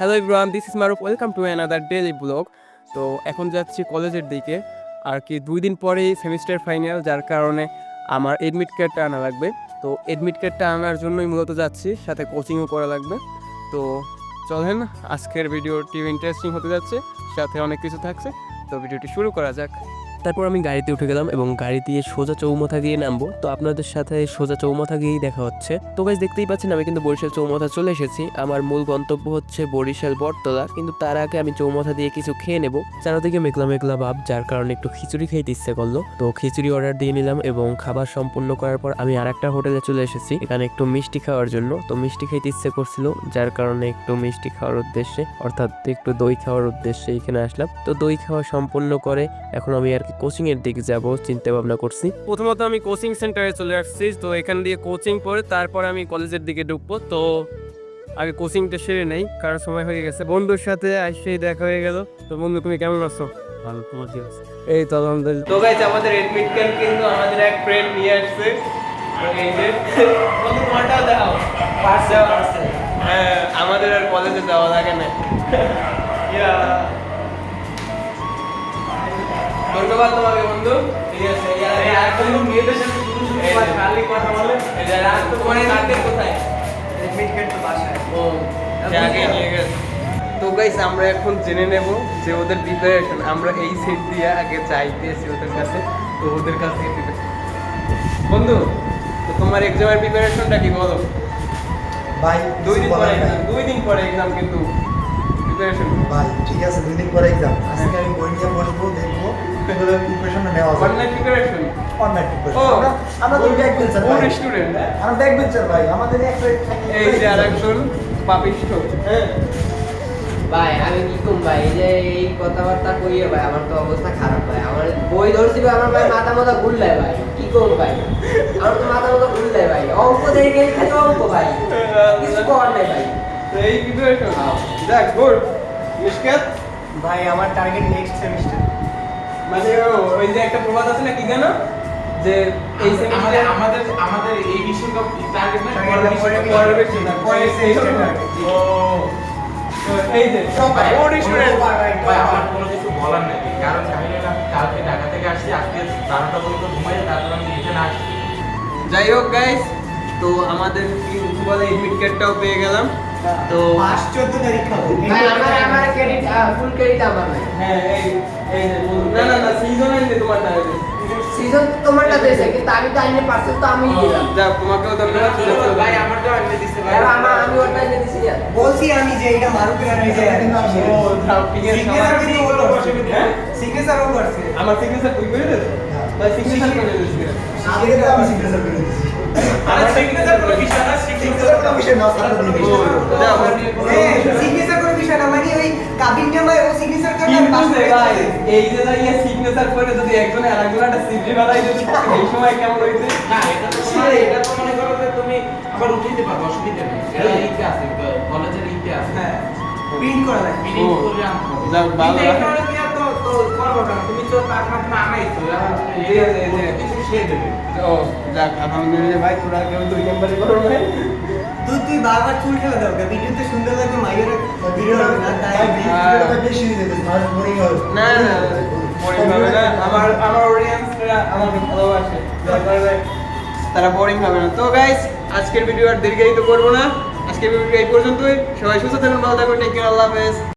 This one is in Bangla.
Hello everyone, this is Maruf, welcome to another daily blog. তো এখন যাচ্ছি কলেজের দিকে, আর কি 2 দিন পরেই সেমিস্টার ফাইনাল, যার কারণে আমার এডমিট কার্ডটা আনা লাগবে। তো এডমিট কার্ডটা আনার জন্যই মূলত যাচ্ছি, সাথে কোচিংও করা লাগবে। তো চলেন, আজকের ভিডিওটি ইন্টারেস্টিং হতে যাচ্ছে, সাথে অনেক কিছু থাকছে। তো ভিডিওটি শুরু করা যাক। তারপর আমি গাড়িতে উঠে গেলাম এবং গাড়ি দিয়ে সোজা চৌমাথা গিয়ে নামবো। তো আপনাদের সাথে সোজা চৌমাথা গিয়েই দেখা হচ্ছে। তো গাইস, দেখতেই পাচ্ছেন আমি কিন্তু বরিশাল চৌমাথা চলে এসেছি। আমার মূল গন্তব্য হচ্ছে বরিশাল বটতলা, কিন্তু তার আগে আমি চৌমাথা দিয়ে কিছু খেয়ে নেবো। চারদিকে মেঘলা মেঘলা ভাব, যার কারণে একটু খিচুড়ি খেতে ইচ্ছে করলো। তো খিচুড়ি অর্ডার দিয়ে নিলাম এবং খাবার সম্পূর্ণ করার পর আমি আরেকটা হোটেলে চলে এসেছি, এখানে একটু মিষ্টি খাওয়ার জন্য। তো মিষ্টি খেতে ইচ্ছে করছিল, যার কারণে একটু মিষ্টি খাওয়ার উদ্দেশ্যে, অর্থাৎ একটু দই খাওয়ার উদ্দেশ্যে এখানে আসলাম। তো দই খাওয়া সম্পূর্ণ করে এখন আমি আর কি কোচিং এর দিকে যাব চিন্তা ভাবনা করছি। প্রথমত আমি কোচিং সেন্টারে চলে আসছি। তো এখান দিয়ে কোচিং করে তারপর আমি কলেজের দিকে ঢুকবো। তো আগে কোচিংটা সেরে নেই, কারণ সময় হয়ে গেছে। বন্ধুর সাথে আসেই দেখা হয়ে গেল। তো বন্ধু, তুমি কেমন আছো? ভালো, তোমার কি আছে? এই তো আলহামদুলিল্লাহ। তো গাইস, আমাদের এডমিট কার্ড কিন্তু আমাদের এক ফ্রেন্ড নিয়ে আসছে। এই যে বন্ধু, তোমারটাও দাও। পার্সেল। হ্যাঁ, আমাদের আর কলেজে যাওয়া লাগে না। ধন্যবাদ তোমাকে বন্ধু। ঠিক আছে, এখন মেয়েদের সাথে শুধু খালি কথা বলে। রাত তো তোমার কার্ডের কোথায়? এডমিট কার্ড তো বাসায়। ও, আগে নিয়ে গেছে। তো গাইস, আমরা এখন জেনে নেব যে ওদের প্রিপারেশন। আমরা এই সেট দিয়ে আগে চাইতেছি ওদের কাছে, তো ওদের কাছ থেকে প্রিপারেশন। বন্ধু, তো তোমার এক্সামের প্রিপারেশনটা কি বলো? ভাই 2 দিন পরে এক্সাম, কিন্তু প্রিপারেশন ভাই ঠিক আছে, 2 দিন পরে এক্সাম। আজকে আমি বই নিয়ে বসবো, দেখবো কিভাবে প্রিপারেশনটা নেওয়া যায়। Online preparation. Online preparation. আমরা তো ব্যাক বেঞ্চার ভাই। স্টুডেন্ট। আমরা ব্যাক বেঞ্চার ভাই। আমাদের একটা এই যে আরেকজন পাপিষ্ঠ। হ্যাঁ ভাই, আমি কি কম ভাই, এই যে এই কথাবার্তা কইয়ে ভাই আমার তো অবস্থা খারাপ ভাই। আমার বই ধরছি ভাই, আমার ভাই মাথা ঘুরলাই ভাই। কি কম ভাই, আমার তো মাথা ঘুরলাই ভাই। অঙ্ক দেখে খালি অঙ্ক ভাই, কিছু করার নাই ভাই। তো এই প্রিপারেশন দেখ গুড মিশকাত ভাই আমার টার্গেট নেক্সট সেমিস্টার। মানে ওই যে একটা প্রবাদ আছে না, কি জানো, যে এই সেমিস্টারে আমাদের এই বিশ্বকাপ টার্গেট না, পরের সেমিস্টার টার্গেট। ও, তো এই যে ওর স্টুডেন্ট। ভাই আমার কোনো কিছু বলার নেই, কারণ কাহিনী না, কালকে ঢাকা থেকে আসছি, আজকে 12টা পর্যন্ত ঘুমাই, তারপর আমি এখানে আসছি। যাই হোক গাইস, তো আমাদের কি বলে এডমিট কার্ডটাও পেয়ে গেলাম। তো 14 তারিখ খাবো ভাই আমার ক্রেডিট ফুল ক্রেডিট আমার নাই। হ্যাঁ, এই যে না সিজন এন্ড তোমারটা আছে। সিজন তোমারটা দিয়েছে, কিন্তু আমি তো আইনে পার্সেল তো আমি দিলাম। যাক, তোমাকেও ধন্যবাদ। ভাই আমারটাও এনে দিছে ভাই। আর আমি ওটা আইনে দিছি না। বলছি আমি যে এটা মারুফের আর এই যে ও ঠিক আছে, সিগনেচার কিন্তু হলো, সিগনেচারও করছে। আমার সিগনেচার তুই করে দিস? তাই সিগনেচার করে দিস। আগে তো আমি সিগনেচার করে দিয়েছি। আমার সিগনেচার কোনো বিষয় না, সিগনেচার কোনো বিষয় না, সারা দিন সিগনেচার কোনো বিষয় না, মানে ওই কাবিন জামায় ও সিগনেচার করে আমি পাস করে ভাই, এই যে দাঁড়িয়ে সিগনেচার করে যদি একজনে আরেকজনের একটা সিভি বানাই দিত, এই সময় কেমন হইছে? না, এটা তো মনে করো যে তুমি আবার উঠাইতে পারবে, অসুবিধা নেই। এটা ইতে আছে, কলেজের ইতে আছে। হ্যাঁ, প্রিন্ট করা লাগে। প্রিন্ট করে আনতে হবে। যাক, ভালো। কিন্তু এটা হলো কি, তো করবো না, তুমি তো তার মাধ্যমে আনাইছো, এখন জি, জি, জি। কিছু সে দেবে। ও যাক, আলহামদুলিল্লাহ ভাই, তোরা কেউ 2 নম্বরে করো ভাই। তুই বারবার চুল খেলা দাও, ভিডিওতে সুন্দর লাগবে, মাইয়ের ভিডিও হবে না, তাই ভিডিওটা বেশি হয়ে যাবে, আর বোরিং হবে। না বোরিং হবে না, আমার অডিয়েন্সরা আমাকে ভালোবাসে, যার কারণে তারা বোরিং হবে না। তো গাইস, আজকের ভিডিও আর দীর্ঘায়িত করবো না, আজকের ভিডিও এই পর্যন্তই। সবাই সুস্থ থাকুন, ভালো থাকুন, টেক কেয়ার, আল্লাহ হাফেজ।